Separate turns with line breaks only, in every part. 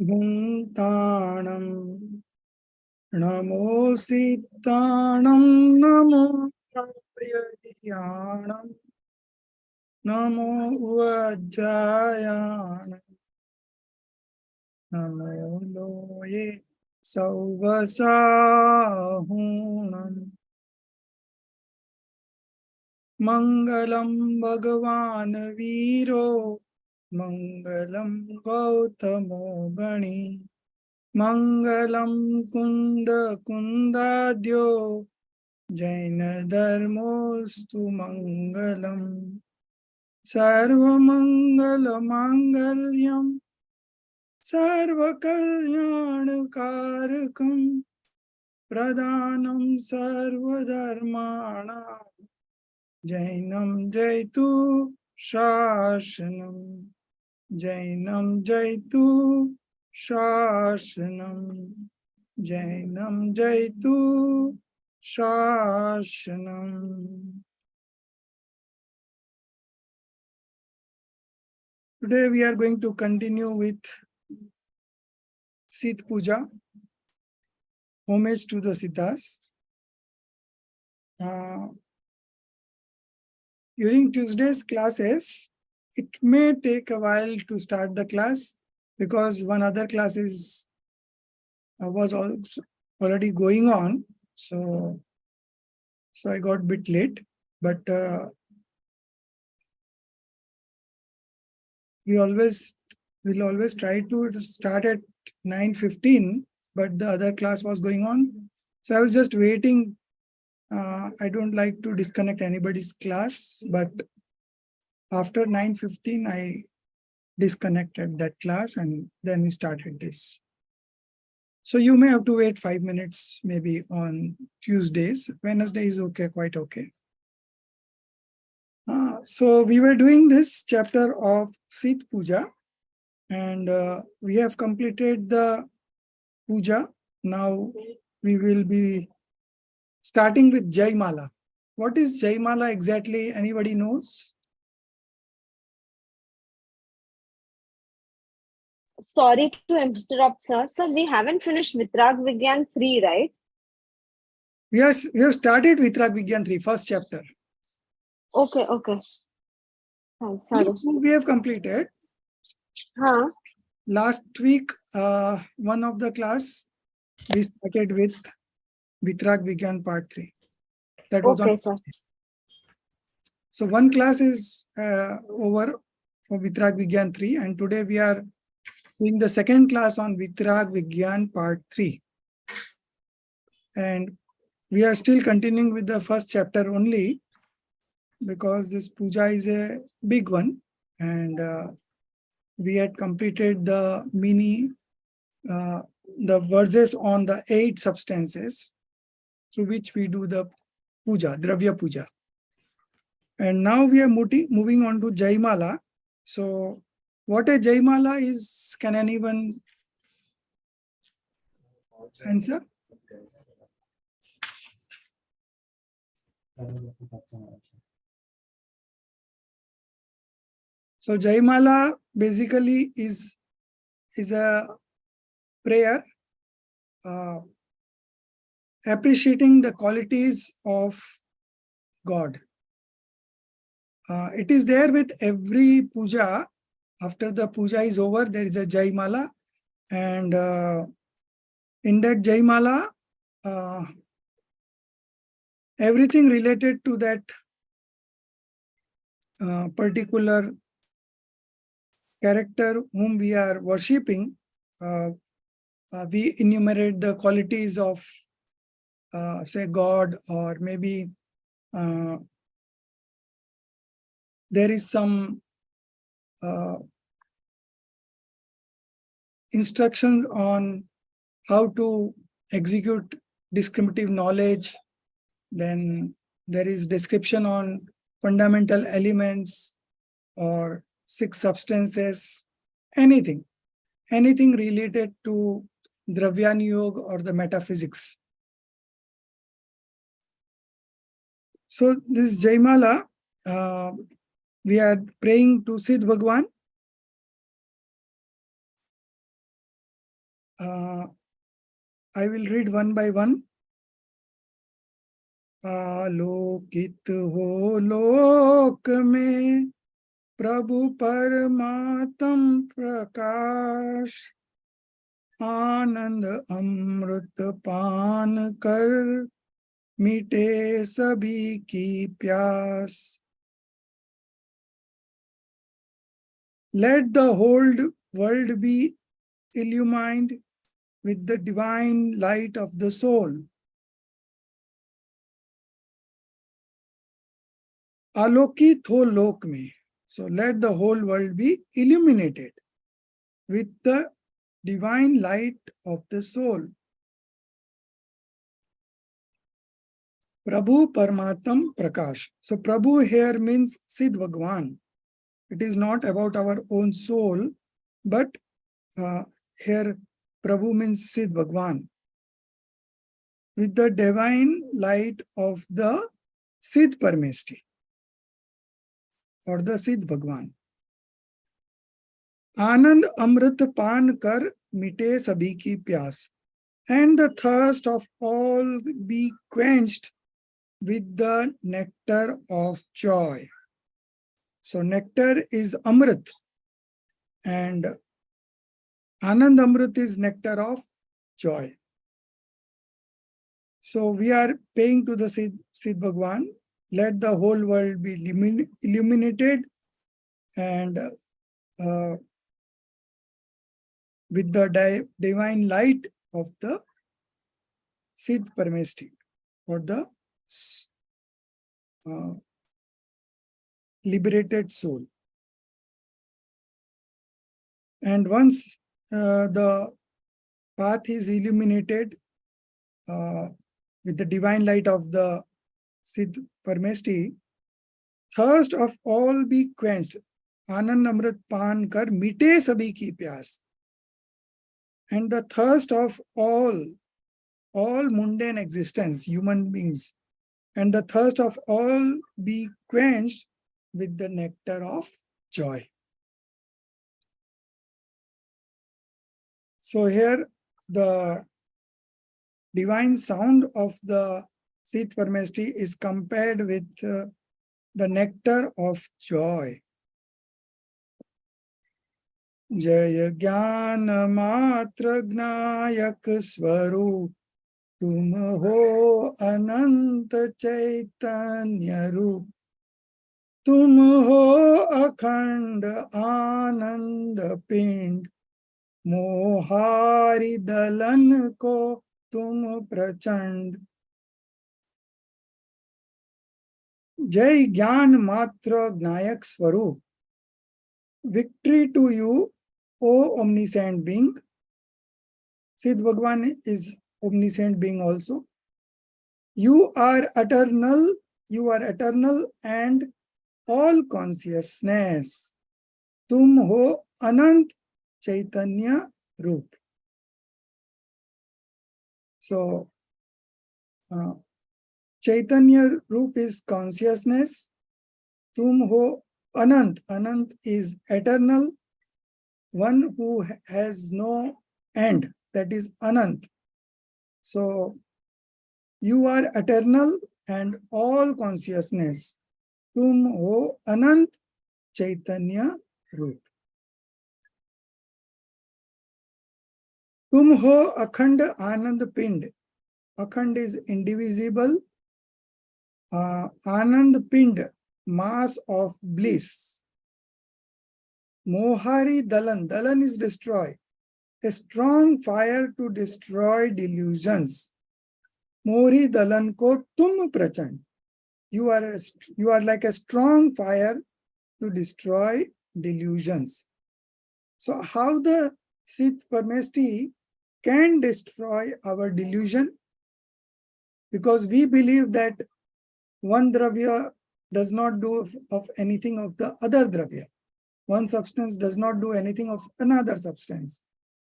भुंताणं नमो सीताणं नमो प्रयतियाणं नमो उज्जायाणं नमो लोये सौवसाहुणम् मंगलम भगवान वीरो मंगलम गौतमो गणी मंगलम कुंद कुंदाद्यो जैन धर्मोस्तु मंगलम सर्वमंगल मांगल्यम सर्वकल्याणकारकम प्रदानं सर्वधर्माणां जैनं जयतु शासनं जैनं जयतु शासनं जैनं जयतु शासनं. Today we are going to continue with Sit Puja, homage to the Siddhas. During Tuesday's classes, it may take a while to start the class because one other class was also already going on. So I got a bit late, but we'll always try to start at 9:15, but the other class was going on. So I was just waiting. I don't like to disconnect anybody's class, but after 9:15, I disconnected that class and then we started this. So you may have to wait 5 minutes maybe on Tuesdays. Wednesday is okay, quite okay. So we were doing this chapter of Sit Puja and we have completed the puja. Now we will be starting with Jai Mala. What is Jai Mala exactly? Anybody knows?
Sorry to interrupt, sir. Sir, we haven't finished Vitrag Vigyan 3, right?
We have started Vitrag Vigyan 3, first chapter.
Okay. Sorry.
We have completed. Last week, one of the class, we started with Vitrag Vigyan part 3. That was
okay, sir.
So one class is over for Vitrag Vigyan 3, and today we are doing the second class on Vitrag Vigyan part 3. And we are still continuing with the first chapter only because this puja is a big one, and we had completed the the verses on the 8 substances through which we do the puja, Dravya Puja. And now we are moving on to Jai Mala. So what a Jai Mala is, can anyone answer? So Jai Mala basically is a prayer appreciating the qualities of God. It is there with every puja. After the puja is over, there is a Jai Mala, and in that Jai Mala, everything related to that particular character whom we are worshipping, we enumerate the qualities of say God, or maybe there is some instructions on how to execute discriminative knowledge. Then there is description on fundamental elements or 6 substances, anything related to Dravyanuyog or the metaphysics. So this Jai Mala, we are praying to Siddh Bhagwan, I will read one by one. आलोकित हो लोक में प्रभु परमात्म प्रकाश, आनंद अमृत पान कर मिटे सभी की प्यास. Let the whole world be illumined with the divine light of the soul. आलोकित हो लोक में. So let the whole world be illuminated with the divine light of the soul. Prabhu Paramatam Prakash. So Prabhu here means Siddh Bhagwan. It is not about our own soul, but here Prabhu means Siddh Bhagwan. With the divine light of the Siddh Parameshti or the Siddh Bhagwan. Anand Amrit Pan Kar Mite Sabhi Ki Pyas. And the thirst of all be quenched with the nectar of joy. So nectar is Amrit and Anand Amrit is nectar of joy. So we are paying to the Siddh Bhagwan. Let the whole world be illuminated and with the divine light of the Siddh Parameshti or the liberated soul. And once the path is illuminated with the divine light of the Siddh Parameshti, thirst of all be quenched. Anand Amrit Pan Kar Mite Sabhi Ki Pyas. And the thirst of all mundane existence, human beings, and the thirst of all be quenched with the nectar of joy. So here the divine sound of the Siddh Parameshti is compared with the nectar of joy. Jaya Jnana Matra Gnayak Swarup, Tum ho Ananta Chaitanya Roop, Tum ho Akhand Anand Pind, Mohari Dalan ko Tum Prachand. Jai Gyan Matra Gnayak Swarup. Victory to you, O omniscient being. Siddh Bhagwan is omniscient being also. You are eternal and all consciousness. Tum ho Anant Chaitanya Roop. So, Chaitanya Roop is consciousness. Tum ho Anant. Anant is eternal, one who has no end, that is Anant. So, you are eternal and all consciousness. Tum ho Anant Chaitanya Roop. Tum ho Akhand Anand Pind. Akhand is indivisible. Anand Pind, mass of bliss. Mohari Dalan. Dalan is destroy. A strong fire to destroy delusions. Mohari Dalan ko tum prachand. You are like a strong fire to destroy delusions. So how the Siddh Parameshti can destroy our delusion? Because we believe that one dravya does not do of anything of the other dravya. One substance does not do anything of another substance.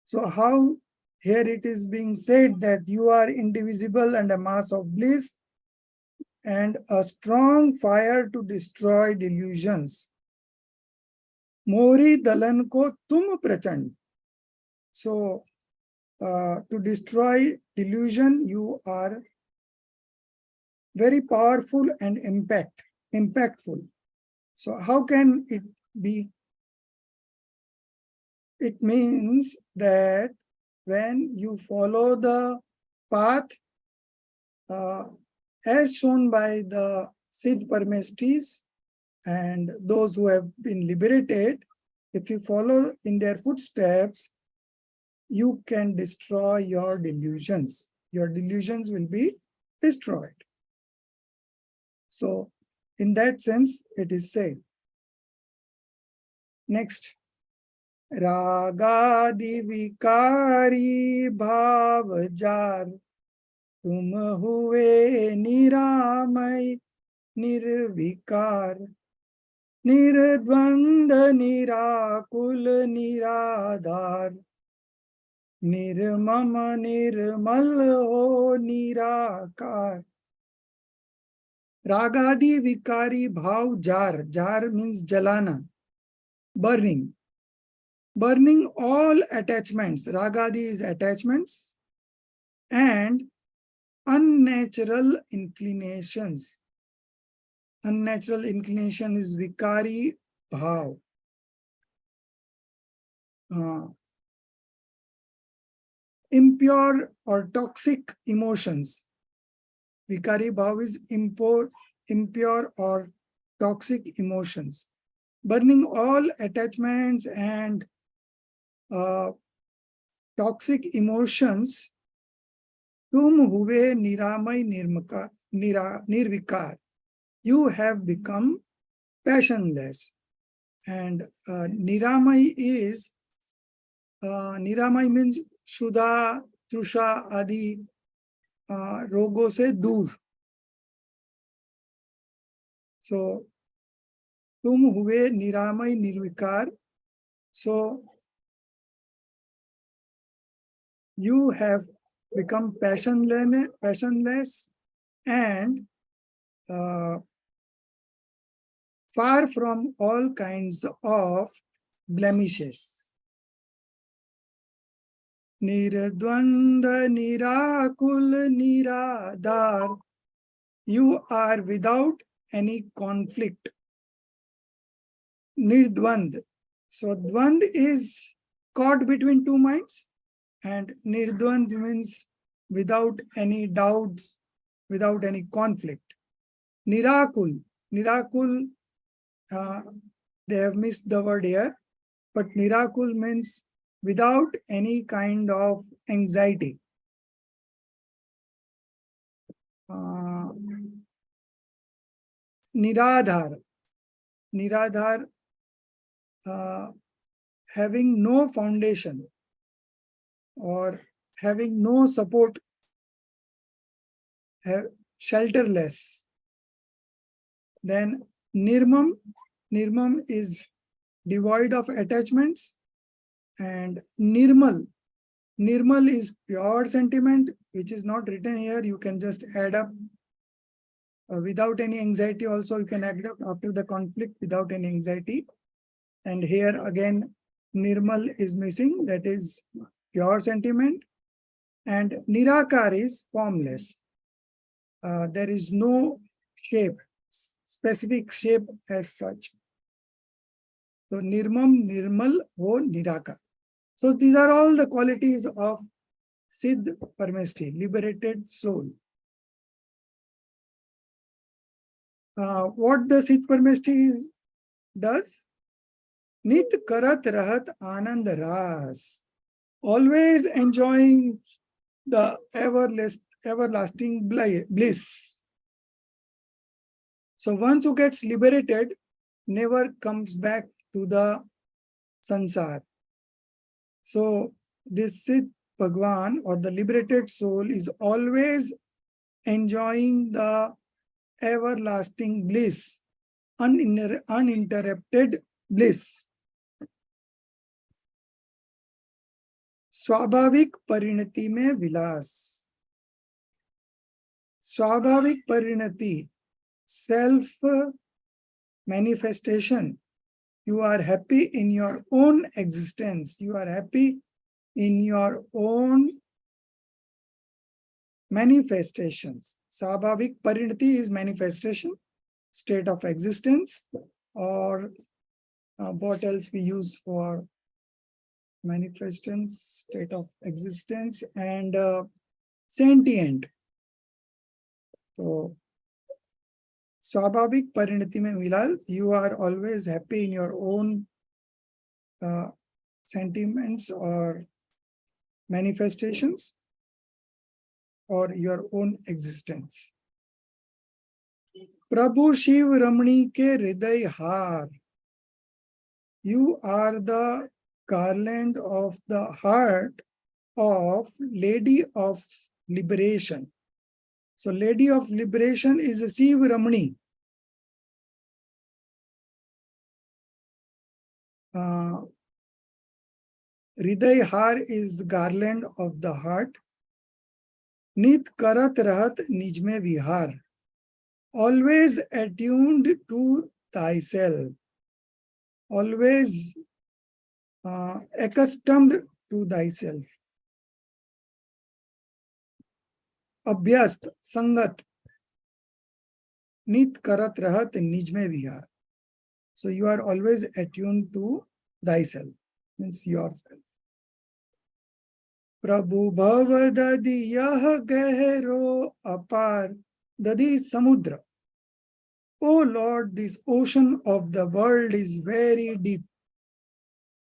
So how here it is being said that you are indivisible and a mass of bliss and a strong fire to destroy delusions. Mori dalan ko tum prachand. So to destroy delusion, you are very powerful and impactful. So how can it be? It means that when you follow the path as shown by the Siddh Parmestis and those who have been liberated, if you follow in their footsteps, you can destroy your delusions. Your delusions will be destroyed. So in that sense, it is said. Next. रागादि विकारी भाव jar तुम हुए निरामय निर्विकार निर्द्वंद निराकुल निराधार निर्मम निर्मल हो निराकार. रागादि विकारी भाव jar. Jar means jalana, burning. Burning all attachments. Ragadi is attachments and unnatural inclinations. Unnatural inclination is vikari bhav. Impure or toxic emotions. Vikari bhav is impure or toxic emotions. Burning all attachments and toxic emotions. Tum huve niramay nirvikar. You have become passionless. And niramay is, niramay means shuddha, trusha, adi, rogo se dur. So, tum huve niramay nirvikar. So, you have become passionless and far from all kinds of blemishes. Nirdvanda nirakul niradhar. You are without any conflict. Nirdvand. So dvand is caught between two minds. And nirdvand means without any doubts, without any conflict. Nirakul. Nirakul, they have missed the word here, but nirakul means without any kind of anxiety. Niradhar. Niradhar, having no foundation or having no support, shelterless. Then nirmam. Nirmam is devoid of attachments. And nirmal. Nirmal is pure sentiment, which is not written here. You can just add up without any anxiety. Also, you can add up after the conflict without any anxiety. And here again, nirmal is missing. That is pure sentiment. And nirakar is formless. There is no shape, specific shape as such. So nirmam, nirmal, ho, nirakar. So these are all the qualities of Siddh Parmesti, liberated soul. What the Siddh Parmesti does? Nit karat rahat anand ras. Always enjoying the everlasting bliss. So once who gets liberated, never comes back to the sansar. So this Siddh Bhagwan or the liberated soul is always enjoying the everlasting bliss, uninterrupted bliss. स्वाभाविक परिणति में विलास. स्वाभाविक परिणति, self manifestation. You are happy in your own existence. You are happy in your own manifestations. Sabhavik parinati is manifestation, state of existence, or what else we use for manifestations, state of existence, and sentient. So, Swabhavik parinati mein Milal, you are always happy in your own sentiments or manifestations or your own existence. Prabhu Shiv Ramani ke Hriday Har. You are the garland of the heart of Lady of Liberation. So Lady of Liberation is a Shiv Ramani. Hriday Har is garland of the heart. Nit karat rahat nij mein vihar. Always attuned to thyself. Always accustomed to thyself. Abhyast, sangat. Nit karat rahat nij mein vihar. So you are always attuned to thyself, means yourself. Prabhu bhava dadi yah gehro apar dadi samudra. Oh Lord, this ocean of the world is very deep.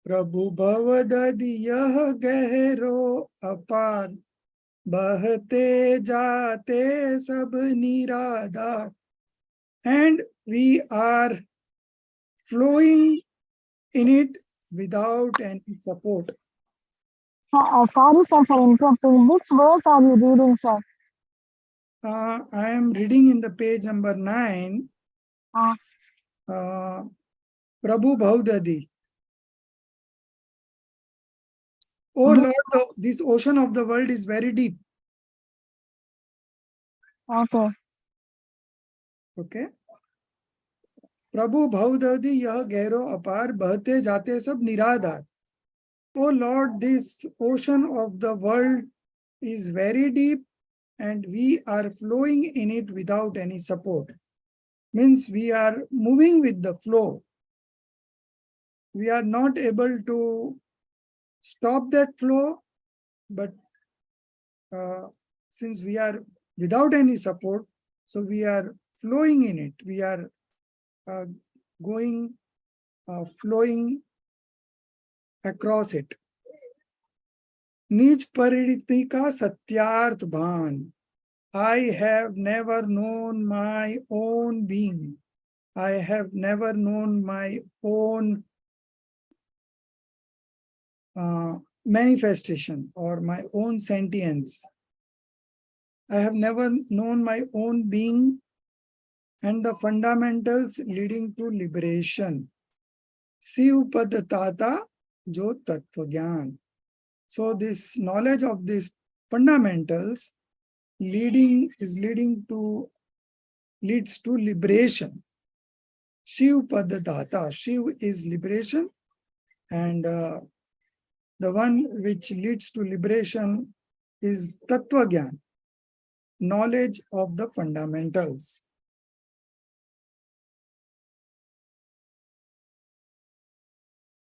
Prabhu bhava dadi yah gehro apar bahte jate sab niradar. And we are flowing in it without any support.
Sorry, sir, for interrupting. Which words are you reading, sir?
I am reading in the page number 9. Prabhu Bhaudadi. Oh Lord, this ocean of the world is very deep.
Okay.
Okay. Prabhu Bhaudadi yah gehro apar bahte jate sab niradhar. Oh Lord, this ocean of the world is very deep and we are flowing in it without any support. Means we are moving with the flow. We are not able to stop that flow, but since we are without any support, so we are flowing in it. We are flowing across it. Nij pariniti ka satyarth bhan. I have never known my own being. I have never known my own manifestation or my own sentience. I have never known my own being and the fundamentals leading to liberation. Siv pad tata jo tattva gyan. So this knowledge of these fundamentals leads to liberation. Shiv pad data. Shiv is liberation, and the one which leads to liberation is tattva gyan, knowledge of the fundamentals.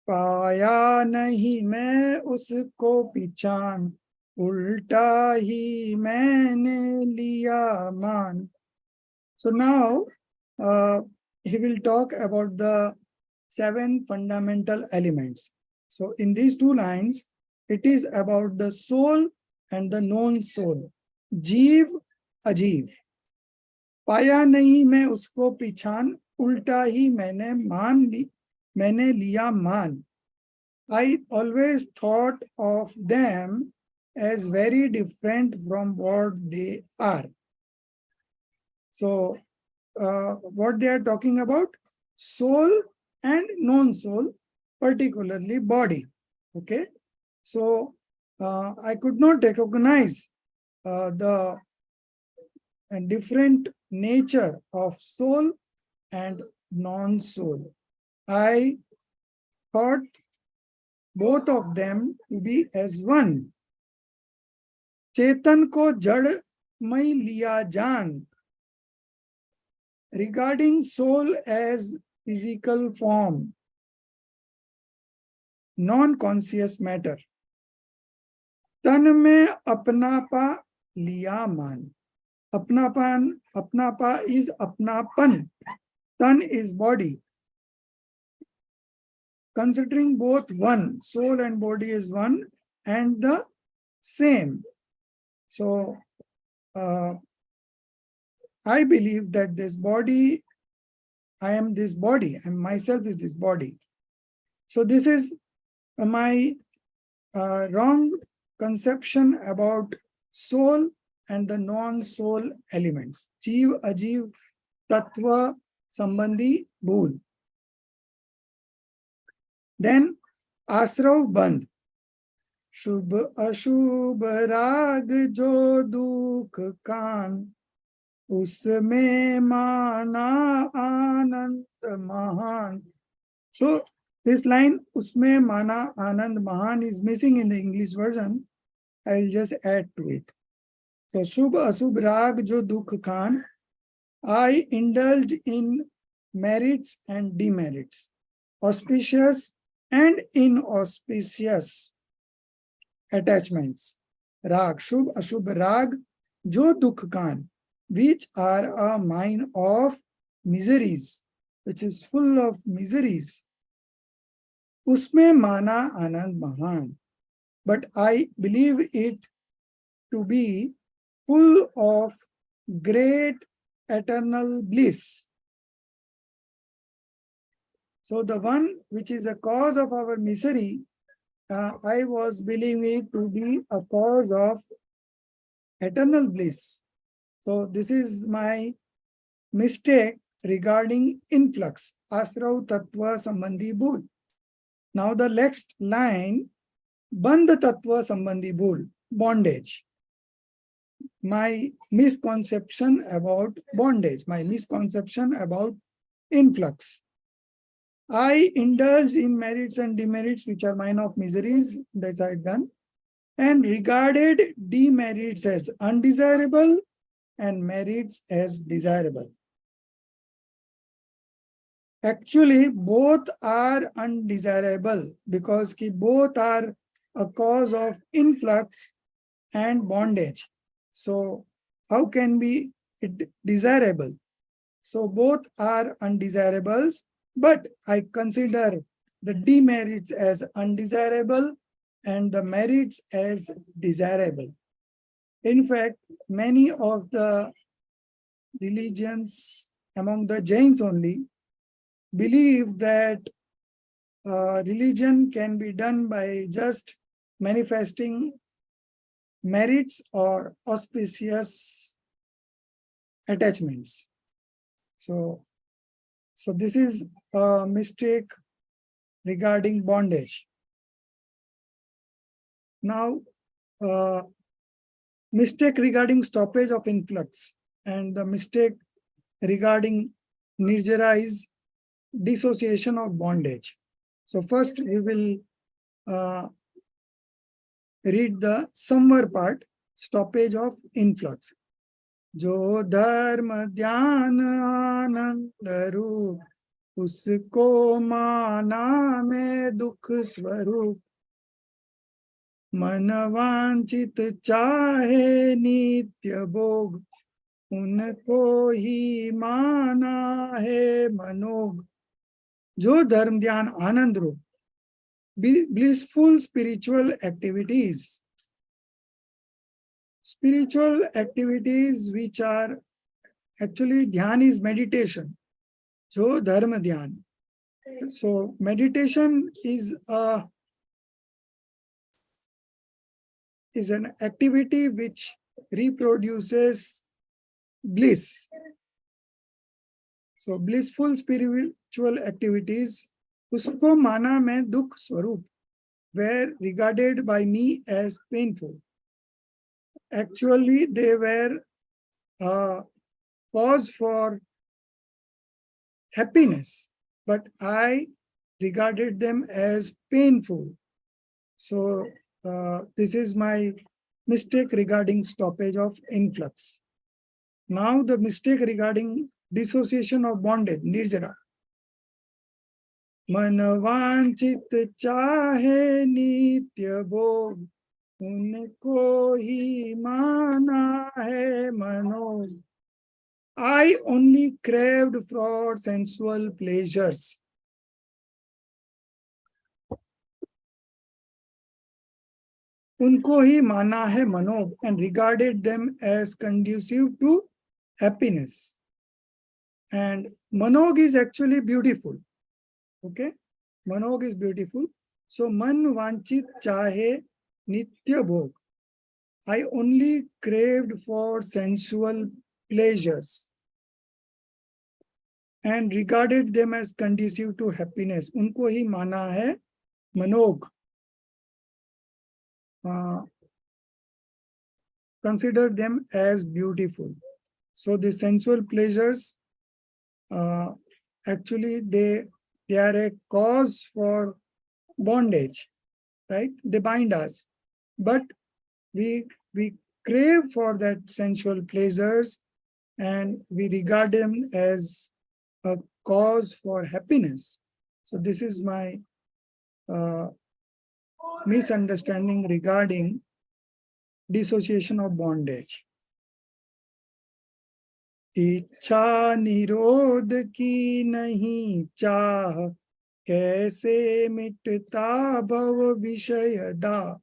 पाया नहीं मैं उसको पहचान, उल्टा ही मैंने लिया मान. So now he will talk about the 7 fundamental elements. So in these 2 lines, it is about the soul and the known soul. जीव अजीव. पाया नहीं मैं उसको पहचान, उल्टा ही मैंने लिया मान. I always thought of them as very different from what they are. So what they are talking about? Soul and non-soul, particularly body. Okay. So I could not recognize the different nature of soul and non-soul. I thought both of them to be as one. चेतन को जड़ में लिया जान. Regarding soul as physical form, non-conscious matter. तन में अपनापा लिया मान. Apnapa is apnapan. Tan is body. Considering both one, soul and body is one and the same. So, I believe that this body, I am this body, and myself is this body. So this is my wrong conception about soul and the non-soul elements. Jeev, ajeev, tattva, sambandhi, bhool. Then आश्रव बंध. शुभ अशुभ राग जो दुख कान, उसमें माना आनंद महान. So this line, उसमें माना आनंद महान, is missing in the English version. I will just add to it. So शुभ अशुभ राग जो दुख कान, I indulge in merits and demerits, auspicious and inauspicious attachments. Rag, Shubh, Ashubh Rag, Jo Dukh Kan, which are a mine of miseries, which is full of miseries. Usme mana anand mahan, but I believe it to be full of great eternal bliss. So the one which is a cause of our misery, I was believing it to be a cause of eternal bliss. So this is my mistake regarding influx, Asrav Tattva Sambandhi Bhul. Now the next line, Bandh Tattva Sambandhi Bhul, bondage. My misconception about bondage, my misconception about influx. I indulge in merits and demerits, which are mine of miseries, that I've done, and regarded demerits as undesirable and merits as desirable. Actually, both are undesirable because both are a cause of influx and bondage. So how can be it desirable? So both are undesirables, but I consider the demerits as undesirable and the merits as desirable. In fact, many of the religions among the Jains only believe that religion can be done by just manifesting merits or auspicious attachments. So this is a mistake regarding bondage. Now, mistake regarding stoppage of influx and the mistake regarding nirjara is dissociation of bondage. So first we will read the somewhere part, stoppage of influx. जो धर्म ध्यान आनंद रूप, उसको माना में दुख स्वरूप, मन वांछित चाहे नित्य भोग, उनको ही माना है मनोग. जो धर्म ध्यान आनंद रूप, blissful spiritual activities. Spiritual activities which are actually dhyan is meditation. Jo dharma dhyan. So meditation is an activity which reproduces bliss. So blissful spiritual activities, usko mana mein dukh swarup, were regarded by me as painful. Actually, they were a cause for happiness, but I regarded them as painful. So this is my mistake regarding stoppage of influx. Now the mistake regarding dissociation of bondage. निर्जरा. मन वांछित चाहे नित्य भोग, उनको ही माना है मनोग. I only craved for sensual pleasures. उनको ही माना है मनोग, and regarded them as conducive to happiness. And manog is actually beautiful. Okay, manog is beautiful. So man vanchit chahe nitya bhog. I only craved for sensual pleasures and regarded them as conducive to happiness. उनको ही माना है मनोग. Consider them as beautiful. So the sensual pleasures, actually they are a cause for bondage, right? They bind us, but we crave for that sensual pleasures and we regard them as a cause for happiness. So this is my misunderstanding regarding dissociation of bondage. इच्छा निरोध की नहीं चाह, कैसे मिटता भव विषय दा.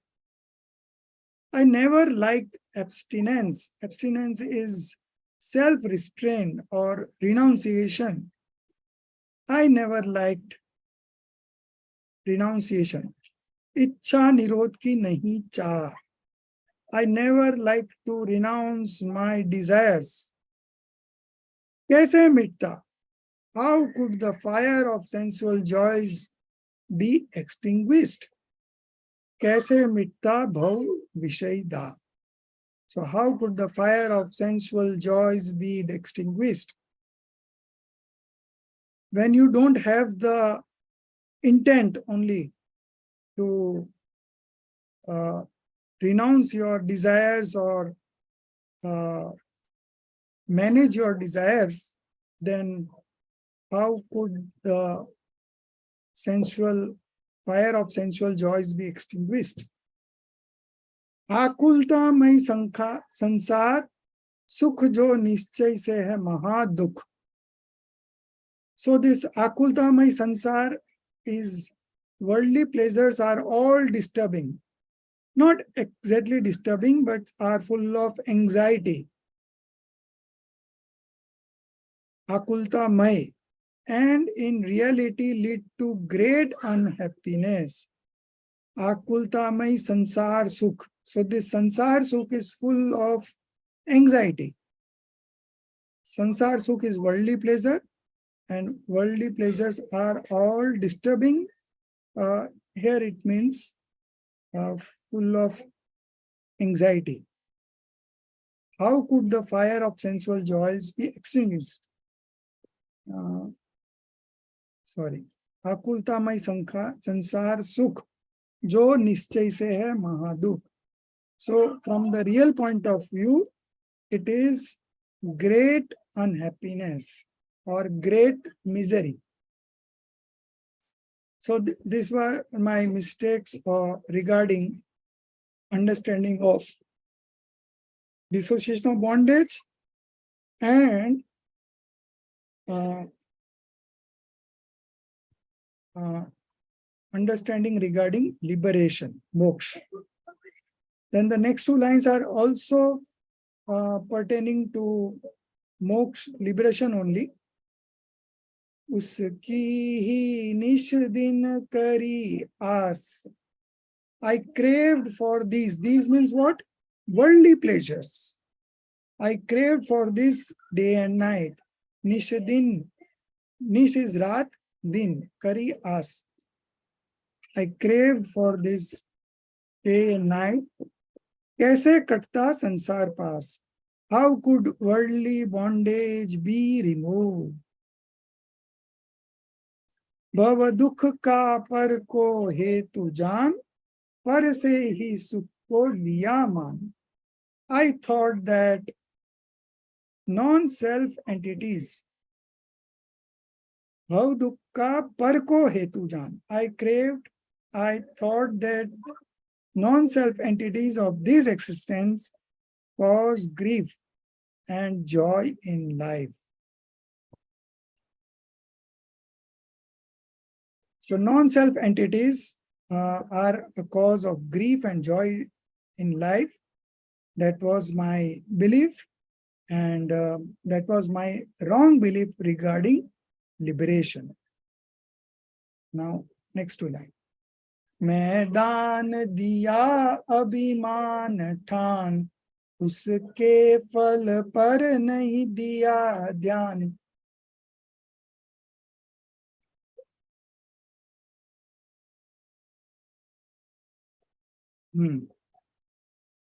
I never liked abstinence. Abstinence is self-restraint or renunciation. I never liked renunciation. इच्छा निरोध की नहीं चाह. I never liked to renounce my desires. कैसे मिटता? How could the fire of sensual joys be extinguished? कैसे मिटता भव विषय दा? So how could the fire of sensual joys be extinguished? When you don't have the intent only to renounce your desires or manage your desires, then how could the sensual fire of sensual joys be extinguished? आकुलतामय संसार सुख जो निश्चय से है महादुख. So this akultamay sansar is worldly pleasures are all disturbing. Not exactly disturbing, but are full of anxiety. Akultamay, and in reality lead to great unhappiness. Akultamay sansar sukh. So this sansar sukh is full of anxiety. Sansar sukh is worldly pleasure, and worldly pleasures are all disturbing. Here it means full of anxiety. How could the fire of sensual joys be extinguished? Sorry. Akultamay sansar sukh jo nischay se hai mahadukh. So from the real point of view, it is great unhappiness or great misery. So these were my mistakes regarding understanding of dissociation of bondage and understanding regarding liberation, moksha. Then the next two lines are also pertaining to moksha, liberation only. Uski hi nish din kari aas. I craved for these. These means what? Worldly pleasures. I craved for this day and night. Nish din. Nish is raat, din. Kari aas. I craved for this day and night. कैसे कटता संसार पास? How could worldly bondage be removed? भव दुख का पर को हेतु जान, पर से ही सुख को लिया मान. I thought that non-self entities भव दुख का पर को हेतु जान. I thought that non-self entities of this existence cause grief and joy in life. So non-self entities are a cause of grief and joy in life. That was my belief, and that was my wrong belief regarding liberation. Now, next two line. मैं दान दिया अभिमान ठान, उसके फल पर नहीं दिया ध्यान.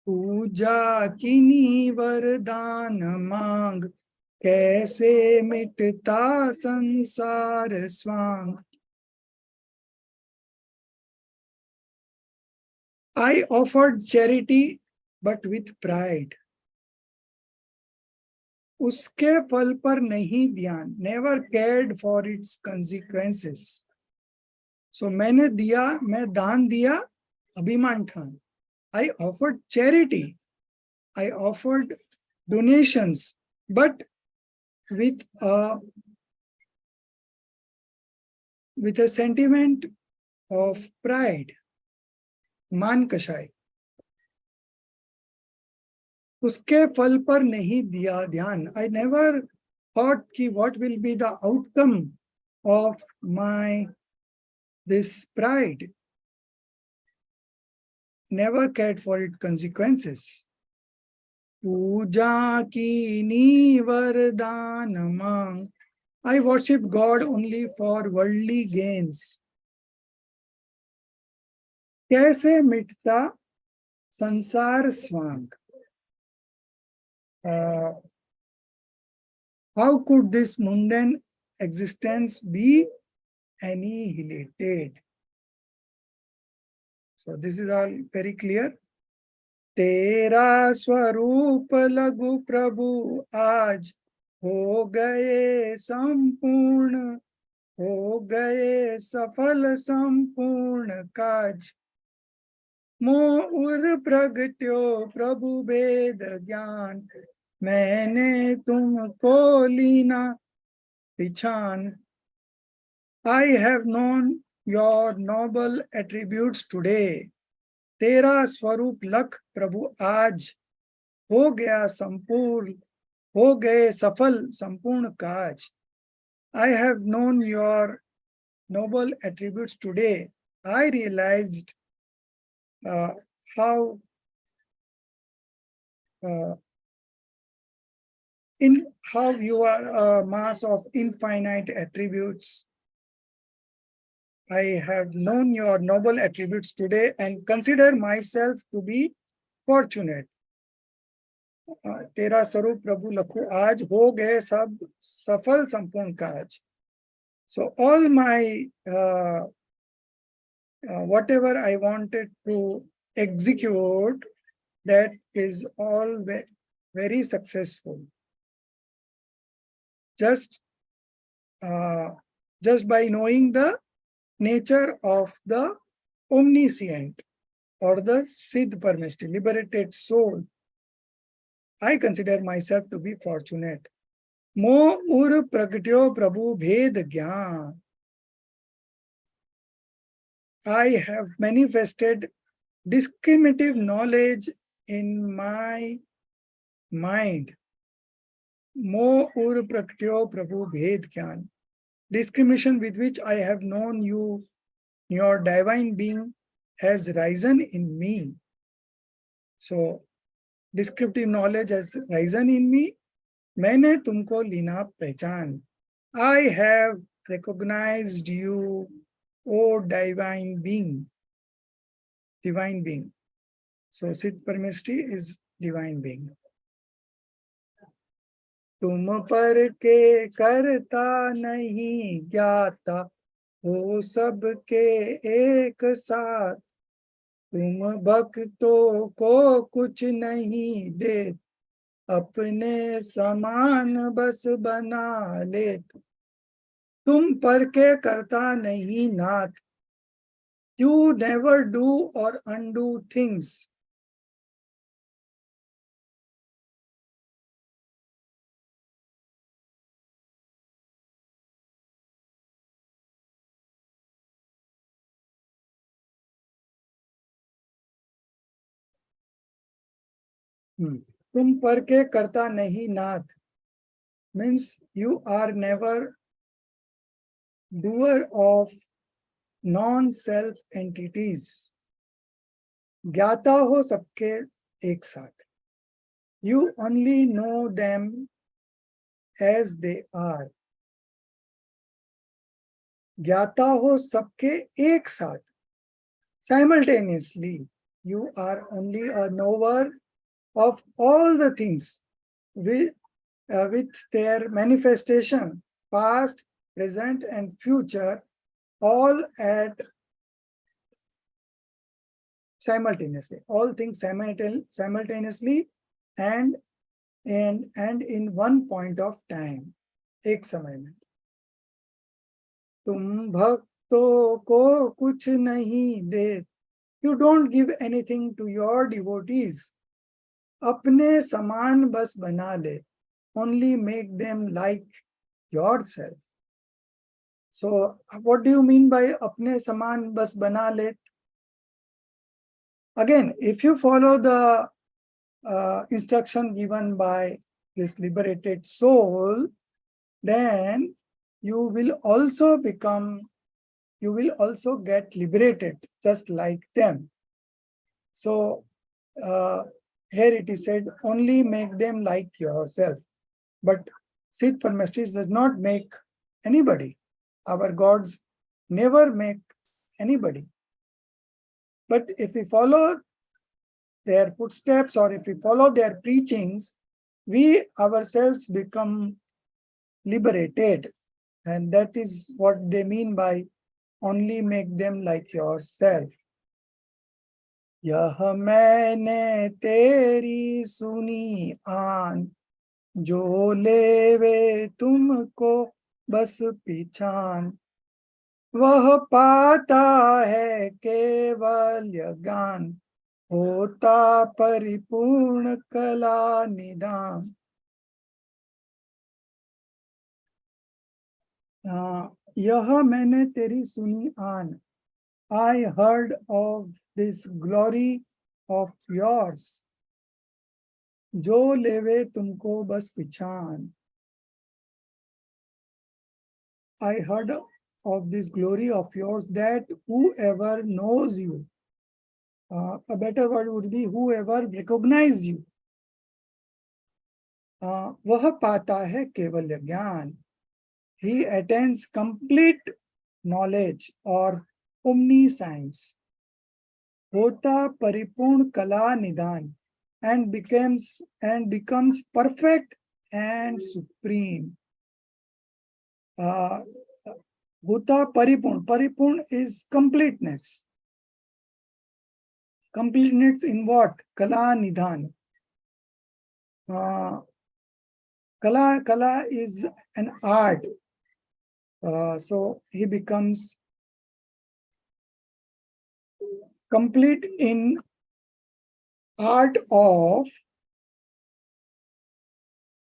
पूजा किनी वरदान मांग, कैसे मिटता संसार स्वांग. I offered charity but with pride. उसके फल पर नहीं ध्यान, never cared for its consequences. So मैंने दिया, मैं दान दिया अभिमान ठान. I offered charity, I offered donations, but with a sentiment of pride. मान कषाय. उसके फल पर नहीं दिया ध्यान. I never thought कि what will be the outcome of my this pride. Never cared for its consequences. पूजा कीनी वरदान मांग. I worship God only for worldly gains. कैसे मिटता संसार स्वांग. How could this mundane existence be annihilated? So this is all very clear. तेरा स्वरूप लघु प्रभु आज, हो गए संपूर्ण, हो गए सफल संपूर्ण काज. मोर प्रगट्यो प्रभु वेद ज्ञान, मैंने तुमको Leena पिछान. I have known your noble attributes today. तेरा स्वरूप लख प्रभु आज, हो गया संपूर्ण, हो गए सफल संपूर्ण काज. I have known your noble attributes today. I realized how you are a mass of infinite attributes. I have known your noble attributes today and consider myself to be fortunate. तेरा स्वरूप प्रभु लखु आज, हो गए सब सफल संपूर्ण काज. So all my whatever I wanted to execute, that is all very successful. Just by knowing the nature of the omniscient or the Siddh Parmeshti, liberated soul, I consider myself to be fortunate. Mo ur pragatyo prabhu bhed gyan. I have manifested discriminative knowledge in my mind. Mo ur pragatyo prabhu bhed gyan. Discrimination with which I have known you, your divine being, has risen in me. So, descriptive knowledge has risen in me. मैंने तुमको लीना पहचान. I have recognized you, O divine being. Divine being. So, Siddh Parmeshti is divine being. तुम पर के करता नहीं, ज्ञाता हो सबके एक साथ. तुम भक्तों को कुछ नहीं दे, अपने समान बस बना ले। तुम पर के करता नहीं नाथ, you never do or undo things. तुम पर के करता नहीं नाथ means you are never doer of non-self entities. ज्ञाता हो सबके एक साथ. You only know them as they are. ज्ञाता हो सबके एक साथ. Simultaneously, you are only a knower of all the things with their manifestation, past, present, and future, all at simultaneously. All things simultaneously and in one point of time. एक समय में. तुम भक्तों को कुछ नहीं दे. You don't give anything to your devotees. अपने समान बस बना ले. Only make them like yourself. So what do you mean by apne saman bas bana le? Again, if you follow the instruction given by this liberated soul, then you will also get liberated just like them. So here it is said, only make them like yourself. But Sid Parmeshwar does not make anybody. Our gods never make anybody. But if we follow their footsteps or if we follow their preachings, we ourselves become liberated. And that is what they mean by only make them like yourself. यह मैंने तेरी सुनी आन, जो लेवे तुमको बस पहचान, वह पाता है केवल ज्ञान, होता परिपूर्ण कला निदान. यह मैंने तेरी सुनी आन. I heard of this glory of yours. जो लेवे तुमको बस पहचान. I heard of this glory of yours, that whoever knows you, a better word would be whoever recognizes you, वह पाता है केवल ज्ञान. He attains complete knowledge or omniscience. होता परिपूर्ण कला निदान, and becomes perfect and supreme. होता परिपूर्ण. परिपूर्ण is completeness. Completeness in what? Kala nidhan. Kala is an art. So he becomes complete in art of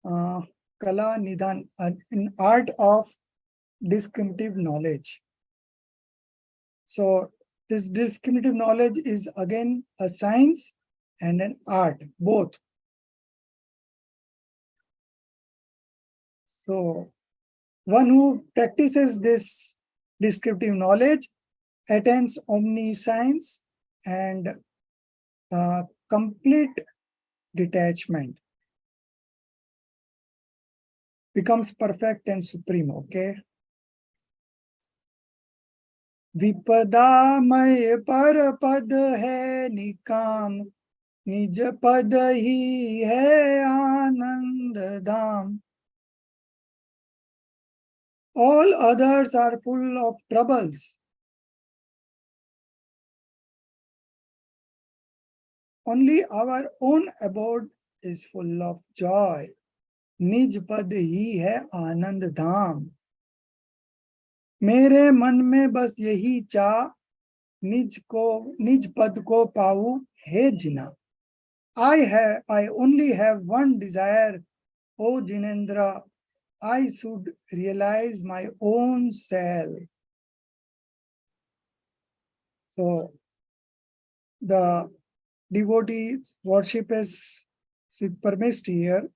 Kala Nidhan, in art of discriminative knowledge. So this discriminative knowledge is again a science and an art, both. So one who practices this descriptive knowledge attains omniscience and complete detachment, becomes perfect and supreme. Okay. विपदामय पर पद है निकाम, निज पद ही है आनंद धाम. All others are full of troubles. only our own abode is full of joy. निज पद ही है आनंद धाम. मेरे मन में बस यही चाह, निज पद को पाऊं हे जिना. I only have one desire, O Jinendra. I should realize my own self. So the devotees worship as Sid Parmeshti here,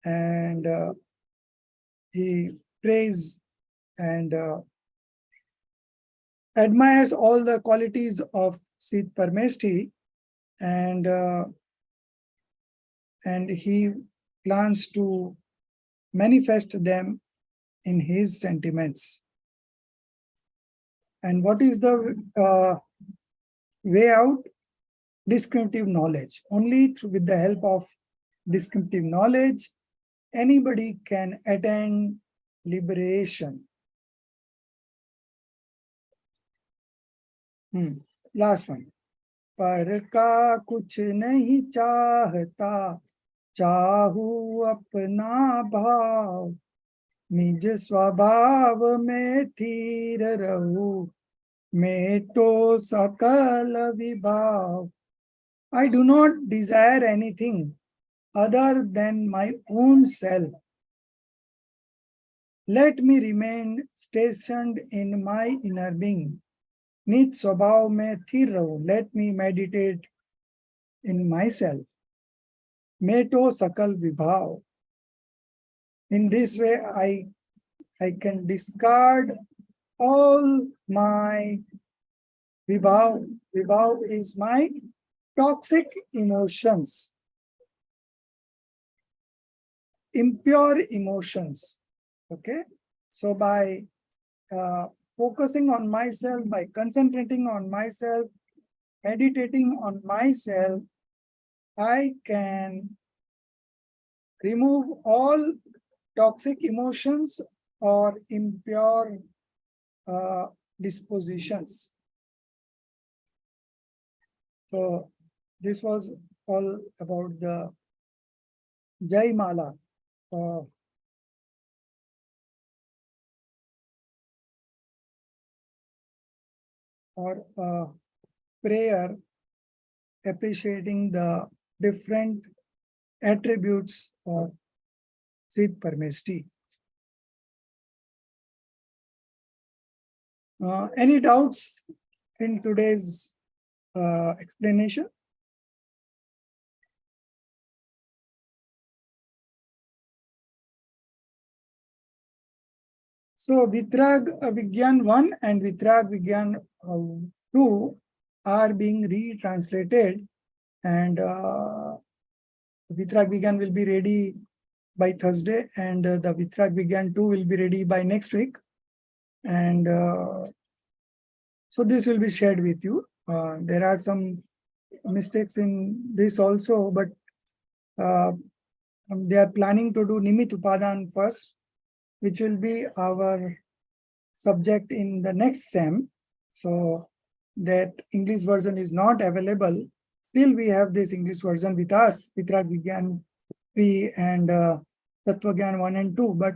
and he prays and admires all the qualities of Sid Parmeshti, and he plans to manifest them in his sentiments. And what is the way out? Descriptive knowledge. Only with the help of descriptive knowledge, anybody can attain liberation. Last one. पर का कुछ नहीं चाहता, चाहूं अपना भाव. निज स्वभाव में थीर रहूं, मेटो सकल विभाव. I do not desire anything other than my own self. Let me remain stationed in my inner being. निज स्वभाव में स्थिर रहूं. Let me meditate in myself. मेटो सकल विभाव. In this way, I can discard all my vibhav. Vibhav is my toxic emotions, impure emotions. Okay, so by focusing on myself, by concentrating on myself, meditating on myself, I can remove all toxic emotions or impure dispositions. So this was all about the Jai Mala. Or prayer appreciating the different attributes of Sid Parmeshti. Any doubts in today's explanation? So Vitrag Vigyan 1 and Vitrag Vigyan 2 are being retranslated, and Vitrag Vigyan will be ready by Thursday, and the Vitrag Vigyan 2 will be ready by next week. And so this will be shared with you. There are some mistakes in this also, but they are planning to do Nimit Upadan first, which will be our subject in the next SEM. So that English version is not available. Still we have this English version with us, Vitrag Vigyan 3 and Tattva Gyan 1 and 2, but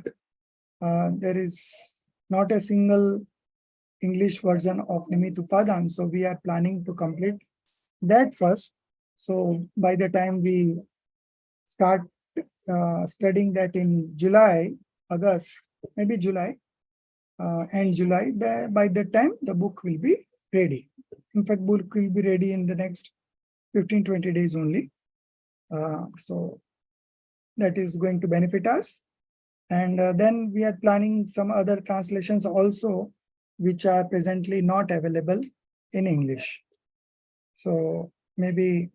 there is not a single English version of Nimit Upadan. So we are planning to complete that first. So by the time we start studying that in July, August, maybe July, and July, by that time the book will be ready. In fact, book will be ready in the next 15-20 days only. So that is going to benefit us. And then we are planning some other translations also, which are presently not available in English. So maybe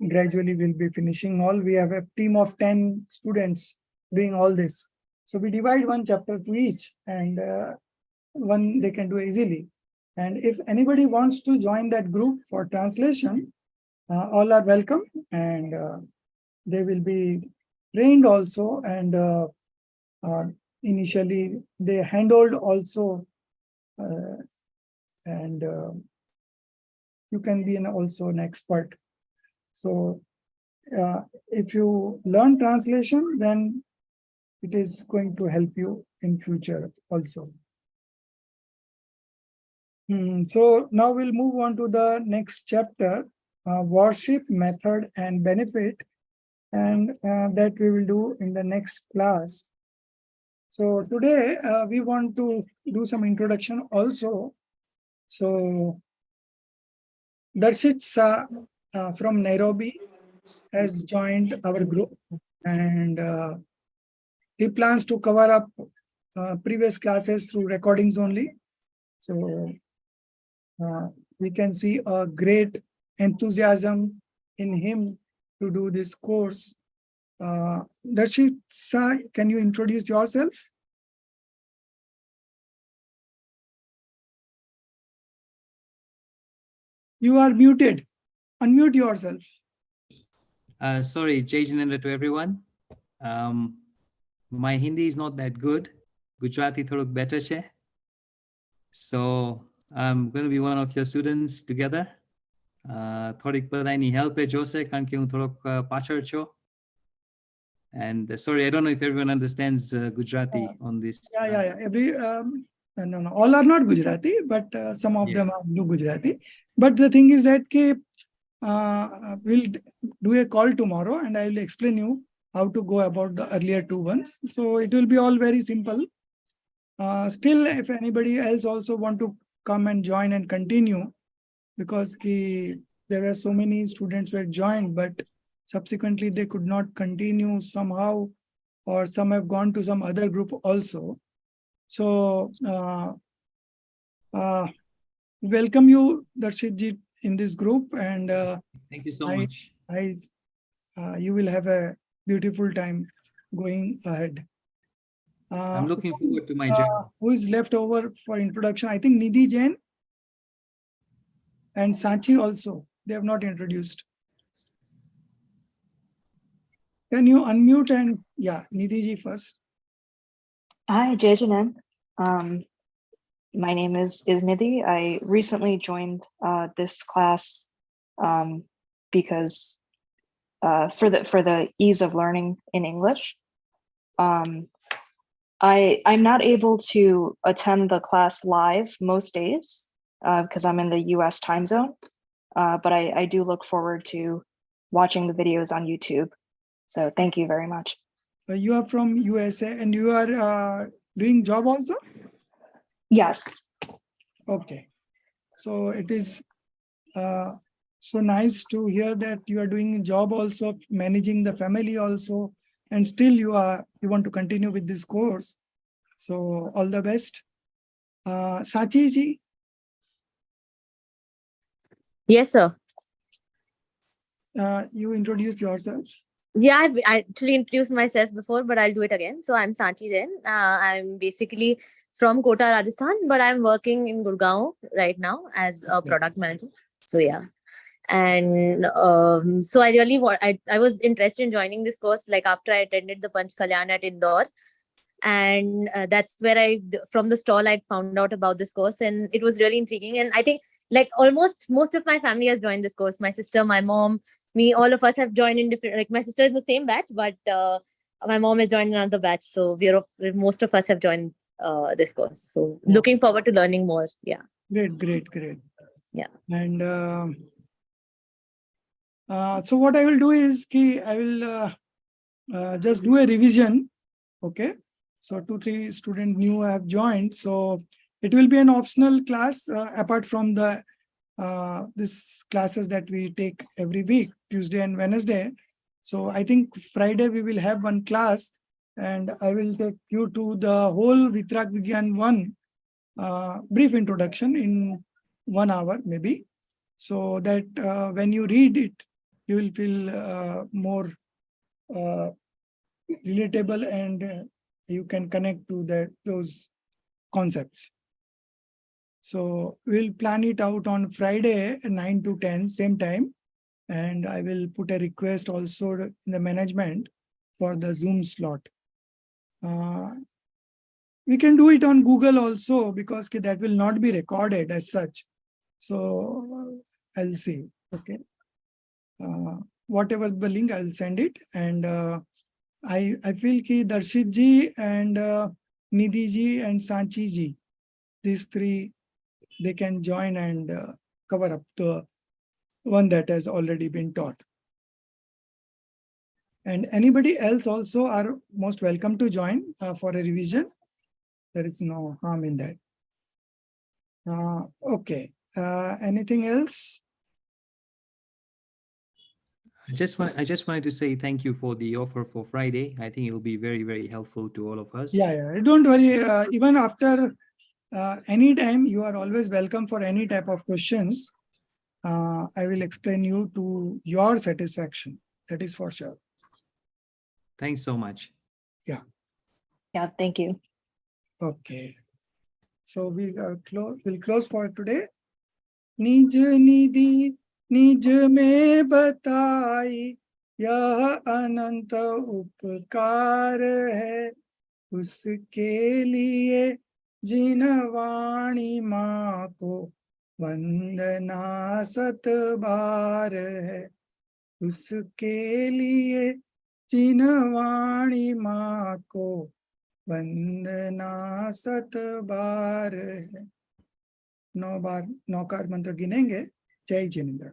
gradually we'll be finishing all. We have a team of 10 students doing all this. So we divide one chapter to each, and one they can do easily. And if anybody wants to join that group for translation, all are welcome, and they will be trained also. And initially they handled also, and you can be also an expert So if you learn translation, then it is going to help you in future also. So now we'll move on to the next chapter, worship method and benefit, and that we will do in the next class. So today we want to do some introduction also. So Darshit Sa from Nairobi has joined our group, and he plans to cover up previous classes through recordings only. So we can see a great enthusiasm in him to do this course. Darshit Sa, can you introduce yourself? You are muted. Unmute yourself.
Sorry, Jai Jinendra to everyone. My Hindi is not that good. Gujarati thoduk better છે. So I'm going to be one of your students together. થોડીક બધાની help જોશે કારણ કે હું થોડોક પાછળ છું. And sorry, I don't know if everyone understands Gujarati on this.
Yeah. No, all are not Gujarati, but some of them do Gujarati. But the thing is that we'll do a call tomorrow, and I will explain you how to go about the earlier two ones. So it will be all very simple. Still, if anybody else also want to come and join and continue, because there are so many students who had joined, but subsequently they could not continue somehow, or some have gone to some other group also. So welcome you, Darshit ji, in this group, and
Thank you so much.
You will have a beautiful time going ahead.
I'm looking forward to my journey.
Who is left over for introduction? I think Nidhi Jain and Sanchi also. They have not introduced. Can you unmute and Nidhi ji first?
Hi, Jai Jinan. My name is Nidhi. I recently joined this class because for the ease of learning in English. I'm not able to attend the class live most days because I'm in the US time zone, but I do look forward to watching the videos on YouTube. So thank you very much.
You are from USA and you are doing job also?
Yes.
Okay. So it is so nice to hear that you are doing a job also, managing the family also, and still you want to continue with this course. So all the best. Sachi ji.
Yes, sir.
You introduced yourself.
Yeah, I actually introduced myself before, but I'll do it again. So I'm Sanchi Jain. I'm basically from Kota, Rajasthan, but I'm working in Gurgaon right now as a product manager. So yeah. And so I really I was interested in joining this course like after I attended the Panch Kalyan at Indore. And that's where from the stall, I found out about this course, and it was really intriguing. And I think like almost most of my family has joined this course. My sister, my mom, me, all of us have joined in different, like my sister is in the same batch, but my mom has joined another batch. So most of us have joined this course. So looking forward to learning more. Yeah.
Great.
Yeah.
And so what I will do is I will just do a revision. Okay. So 2-3 students new have joined. So it will be an optional class apart from the this classes that we take every week, Tuesday and Wednesday. So I think Friday we will have one class, and I will take you to the whole Vitrag Vigyan 1 brief introduction in 1 hour maybe, so that when you read it, you will feel more relatable, and you can connect to those concepts. So we'll plan it out on Friday 9 to 10 same time, and I will put a request also in the management for the Zoom slot. We can do it on Google also, because that will not be recorded as such. So I'll see. Okay. whatever the link, I'll send it. And I feel ki Darshit ji and Nidhi ji and Sanchi ji, these three, they can join and cover up the one that has already been taught. And anybody else also are most welcome to join for a revision. There is no harm in that. Okay. Anything else?
I just wanted to say thank you for the offer for Friday. I think it will be very, very helpful to all of us.
Yeah. Don't worry. Even after any time, you are always welcome for any type of questions. I will explain you to your satisfaction. That is for sure.
Thanks so much.
Yeah, thank you.
Okay. So we'll close for today. निज निधि निज में बताई, यह अनंत उपकार है, उसके लिए जिन वाणी माँ को वंदना सत बार है, उसके लिए जिन वाणी माँ को वंदना सत बार है। 9 बार 9 कार मंत्र गिनेंगे। जय जिनेंद्र।